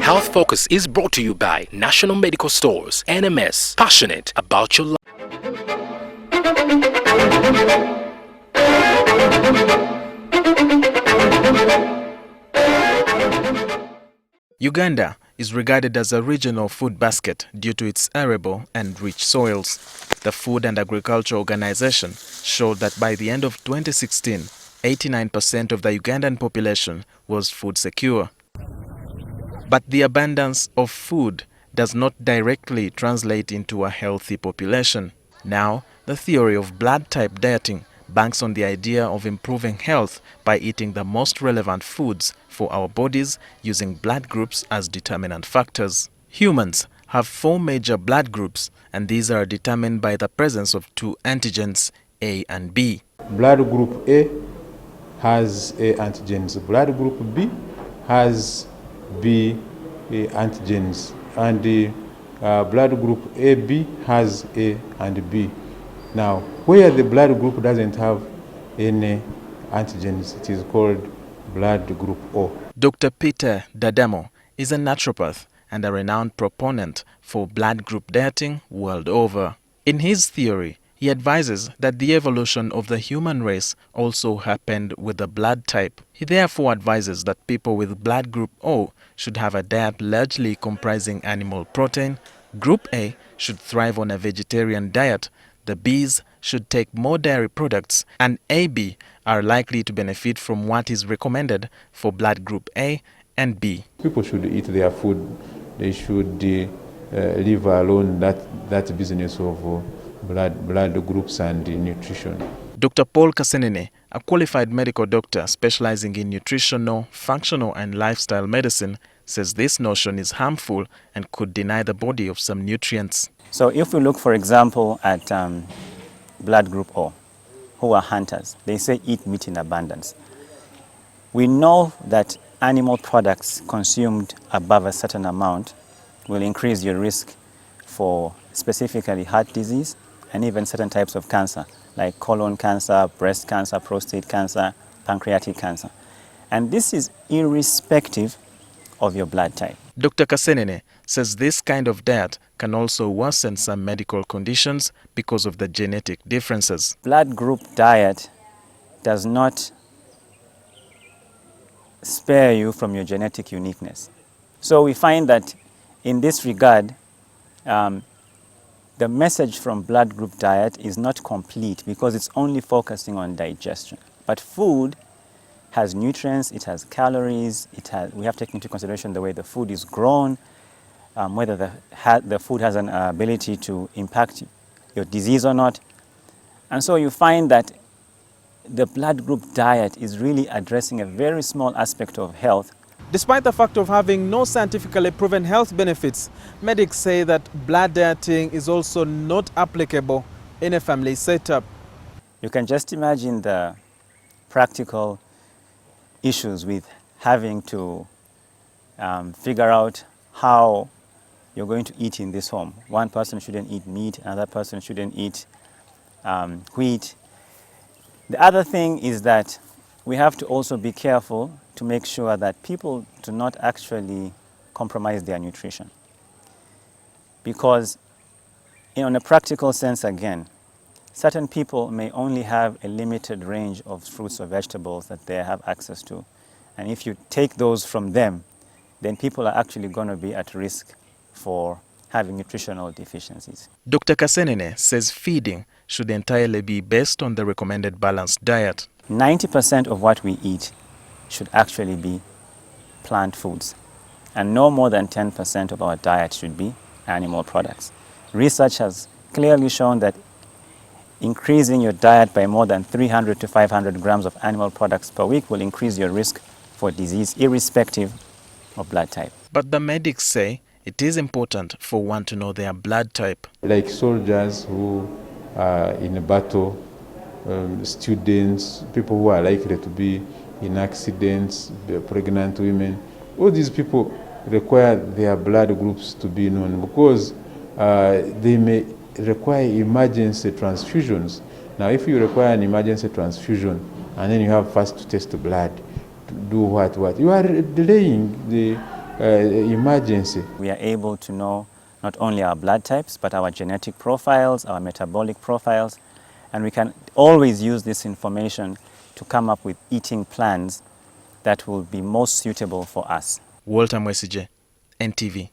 Health Focus is brought to you by National Medical Stores, NMS, passionate about your life. Uganda is regarded as a regional food basket due to its arable and rich soils. The Food and Agriculture Organization showed that by the end of 2016, 89% of the Ugandan population was food secure. But the abundance of food does not directly translate into a healthy population. Now, the theory of blood type dieting banks on the idea of improving health by eating the most relevant foods for our bodies using blood groups as determinant factors. Humans have 4 major blood groups, and these are determined by the presence of 2 antigens, A and B. Blood group A has A antigens. Blood group B has B antigens, and the blood group AB has A and B. Now, where the blood group doesn't have any antigens, it is called blood group O. Dr. Peter Dadamo is a naturopath and a renowned proponent for blood group dieting world over. In his theory, he advises that the evolution of the human race also happened with the blood type. He therefore advises that people with blood group O should have a diet largely comprising animal protein, group A should thrive on a vegetarian diet, the Bs should take more dairy products, and AB are likely to benefit from what is recommended for blood group A and B. People should eat their food. They should leave alone that business of blood groups and nutrition. Dr. Paul Kasenene, a qualified medical doctor specializing in nutritional, functional and lifestyle medicine, says this notion is harmful and could deny the body of some nutrients. So if we look, for example, at blood group O, who are hunters, they say eat meat in abundance. We know that animal products consumed above a certain amount will increase your risk for specifically heart disease and even certain types of cancer, like colon cancer, breast cancer, prostate cancer, pancreatic cancer. And this is irrespective of your blood type. Dr. Kasenene says this kind of diet can also worsen some medical conditions because of the genetic differences. Blood group diet does not spare you from your genetic uniqueness. So we find that in this regard, the message from blood group diet is not complete because it's only focusing on digestion. But food has nutrients, it has calories, we have to take into consideration the way the food is grown, whether the food has an ability to impact your disease or not. And so you find that the blood group diet is really addressing a very small aspect of health. Despite the fact of having no scientifically proven health benefits, medics say that blood dieting is also not applicable in a family setup. You can just imagine the practical issues with having to figure out how you're going to eat in this home. One person shouldn't eat meat, another person shouldn't eat wheat. The other thing is that we have to also be careful to make sure that people do not actually compromise their nutrition. Because in a practical sense again, certain people may only have a limited range of fruits or vegetables that they have access to. And if you take those from them, then people are actually going to be at risk for having nutritional deficiencies. Dr. Kasenene says feeding should entirely be based on the recommended balanced diet. 90% of what we eat should actually be plant foods, and no more than 10% of our diet should be animal products. Research has clearly shown that increasing your diet by more than 300 to 500 grams of animal products per week will increase your risk for disease irrespective of blood type. But the medics say it is important for one to know their blood type. Like soldiers who are in a battle, students, people who are likely to be in accidents, pregnant women, all these people require their blood groups to be known because they may require emergency transfusions. Now, if you require an emergency transfusion and then you have first to test the blood, to do what? You are delaying the emergency. We are able to know not only our blood types, but our genetic profiles, our metabolic profiles, and we can always use this information to come up with eating plans that will be most suitable for us. Walter Mwesije, NTV.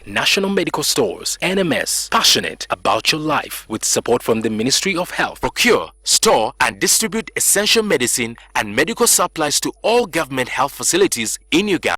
National Medical Stores, NMS, passionate about your life, with support from the Ministry of Health. Procure, store and distribute essential medicine and medical supplies to all government health facilities in Uganda.